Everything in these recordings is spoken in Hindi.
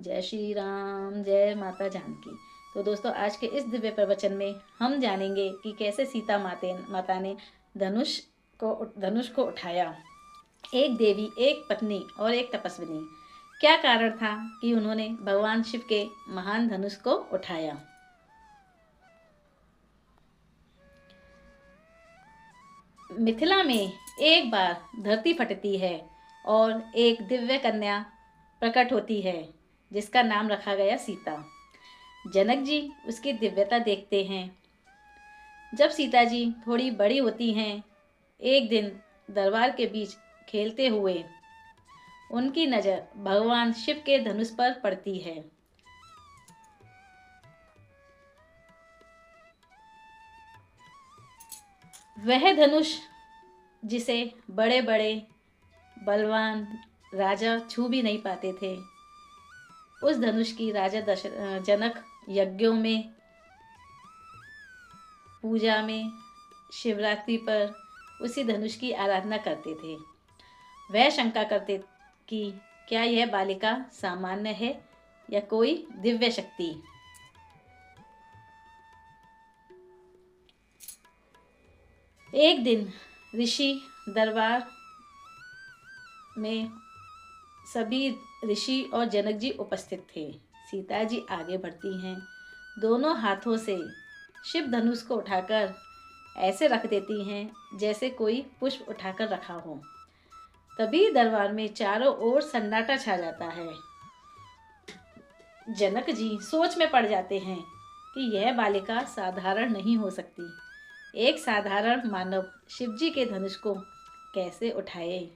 जय श्री राम, जय माता जानकी। तो दोस्तों, आज के इस दिव्य प्रवचन में हम जानेंगे कि कैसे सीता माता ने धनुष को उठाया। एक देवी, एक पत्नी और एक तपस्विनी। क्या कारण था कि उन्होंने भगवान शिव के महान धनुष को उठाया? मिथिला में एक बार धरती फटती है और एक दिव्य कन्या प्रकट होती है, जिसका नाम रखा गया सीता। जनक जी उसकी दिव्यता देखते हैं। जब सीता जी थोड़ी बड़ी होती हैं, एक दिन दरबार के बीच खेलते हुए उनकी नज़र भगवान शिव के धनुष पर पड़ती है। वह धनुष जिसे बड़े बड़े बलवान राजा छू भी नहीं पाते थे, उस धनुष की राजा जनक यज्ञों में, पूजा में, शिवरात्रि पर उसी धनुष की आराधना करते थे। वह शंका करते कि क्या यह बालिका सामान्य है या कोई दिव्य शक्ति। एक दिन ऋषि दरबार में सभी ऋषि और जनक जी उपस्थित थे। सीता जी आगे बढ़ती हैं, दोनों हाथों से शिव धनुष को उठाकर ऐसे रख देती हैं जैसे कोई पुष्प उठाकर रखा हो। तभी दरबार में चारों ओर सन्नाटा छा जाता है। जनक जी सोच में पड़ जाते हैं कि यह बालिका साधारण नहीं हो सकती। एक साधारण मानव शिवजी के धनुष को कैसे उठाए?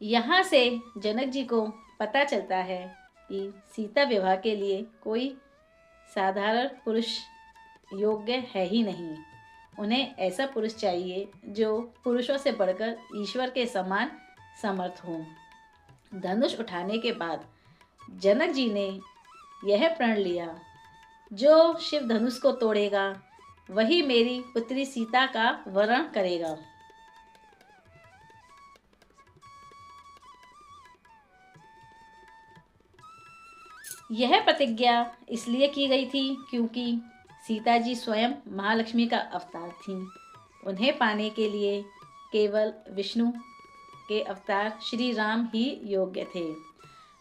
यहाँ से जनक जी को पता चलता है कि सीता विवाह के लिए कोई साधारण पुरुष योग्य है ही नहीं। उन्हें ऐसा पुरुष चाहिए जो पुरुषों से बढ़कर ईश्वर के समान समर्थ हो। धनुष उठाने के बाद जनक जी ने यह प्रण लिया, जो शिव धनुष को तोड़ेगा वही मेरी पुत्री सीता का वरण करेगा। यह प्रतिज्ञा इसलिए की गई थी क्योंकि सीता जी स्वयं महालक्ष्मी का अवतार थीं। उन्हें पाने के लिए केवल विष्णु के अवतार श्री राम ही योग्य थे।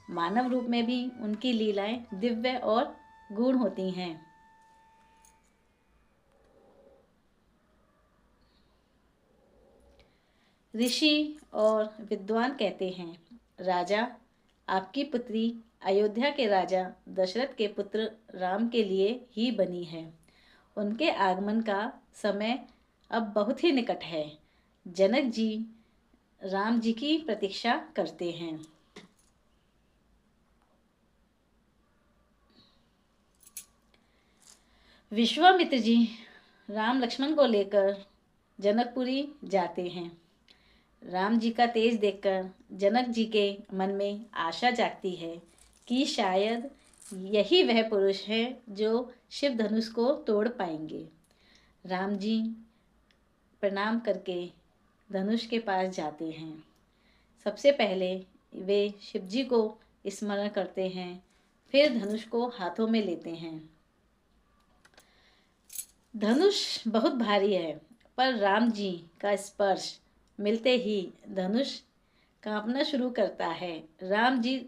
मानव रूप में भी उनकी लीलाएं दिव्य और गूढ़ होती हैं। ऋषि और विद्वान कहते हैं, राजा, आपकी पुत्री अयोध्या के राजा दशरथ के पुत्र राम के लिए ही बनी है। उनके आगमन का समय अब बहुत ही निकट है। जनक जी राम जी की प्रतीक्षा करते हैं। विश्वामित्र जी राम लक्ष्मण को लेकर जनकपुरी जाते हैं। राम जी का तेज देखकर जनक जी के मन में आशा जागती है कि शायद यही वह पुरुष है जो शिव धनुष को तोड़ पाएंगे। राम जी प्रणाम करके धनुष के पास जाते हैं। सबसे पहले वे शिव जी को स्मरण करते हैं, फिर धनुष को हाथों में लेते हैं। धनुष बहुत भारी है, पर राम जी का स्पर्श मिलते ही धनुष कांपना शुरू करता है। राम जी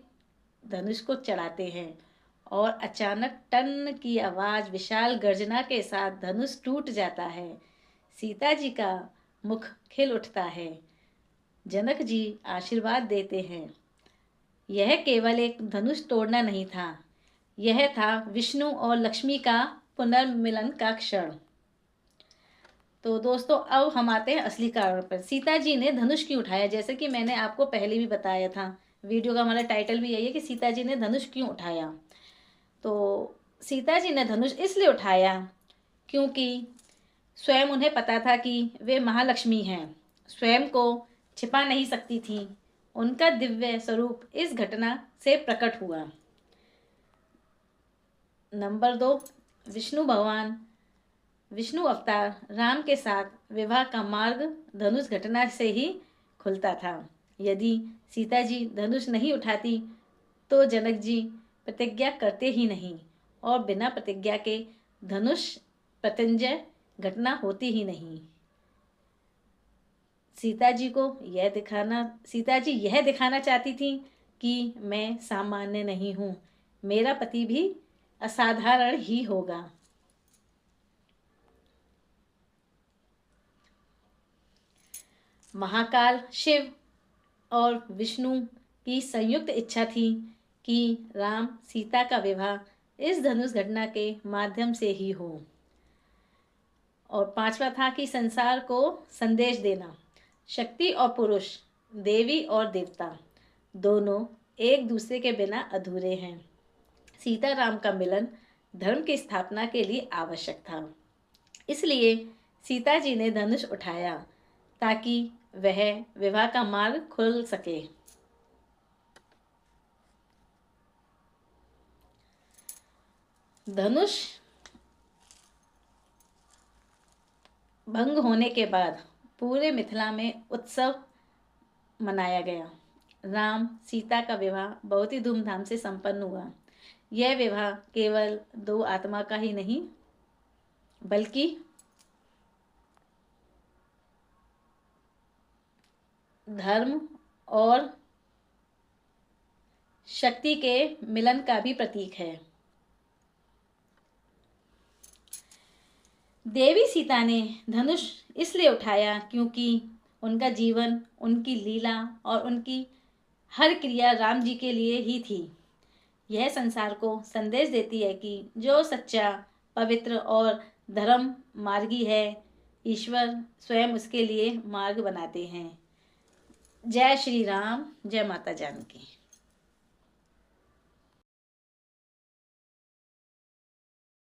धनुष को चढ़ाते हैं और अचानक टन की आवाज, विशाल गर्जना के साथ धनुष टूट जाता है। सीता जी का मुख खिल उठता है। जनक जी आशीर्वाद देते हैं। यह केवल एक धनुष तोड़ना नहीं था, यह था विष्णु और लक्ष्मी का पुनर्मिलन का क्षण। तो दोस्तों, अब हम आते हैं असली कारण पर। सीता जी ने धनुष क्यों उठाया? जैसे कि मैंने आपको पहले भी बताया था, वीडियो का हमारा टाइटल भी यही है कि सीता जी ने धनुष क्यों उठाया। तो सीता जी ने धनुष इसलिए उठाया क्योंकि स्वयं उन्हें पता था कि वे महालक्ष्मी हैं, स्वयं को छिपा नहीं सकती थी। उनका दिव्य स्वरूप इस घटना से प्रकट हुआ। नंबर 2, विष्णु अवतार राम के साथ विवाह का मार्ग धनुष घटना से ही खुलता था। यदि सीता जी धनुष नहीं उठाती तो जनक जी प्रतिज्ञा करते ही नहीं, और बिना प्रतिज्ञा के धनुष प्रत्यंजय घटना होती ही नहीं। सीता जी यह दिखाना चाहती थी कि मैं सामान्य नहीं हूँ, मेरा पति भी असाधारण ही होगा। महाकाल शिव और विष्णु की संयुक्त इच्छा थी कि राम सीता का विवाह इस धनुष घटना के माध्यम से ही हो। और पांचवा था कि संसार को संदेश देना। शक्ति और पुरुष, देवी और देवता दोनों एक दूसरे के बिना अधूरे हैं। सीता राम का मिलन धर्म की स्थापना के लिए आवश्यक था। इसलिए सीता जी ने धनुष उठाया ताकि वह विवाह का मार्ग खुल सके। धनुष भंग होने के बाद पूरे मिथिला में उत्सव मनाया गया। राम सीता का विवाह बहुत ही धूमधाम से संपन्न हुआ। यह विवाह केवल दो आत्मा का ही नहीं बल्कि धर्म और शक्ति के मिलन का भी प्रतीक है। देवी सीता ने धनुष इसलिए उठाया क्योंकि उनका जीवन, उनकी लीला और उनकी हर क्रिया राम जी के लिए ही थी। यह संसार को संदेश देती है कि जो सच्चा, पवित्र और धर्म मार्गी है, ईश्वर स्वयं उसके लिए मार्ग बनाते हैं। जय श्री राम, जय माता जानकी।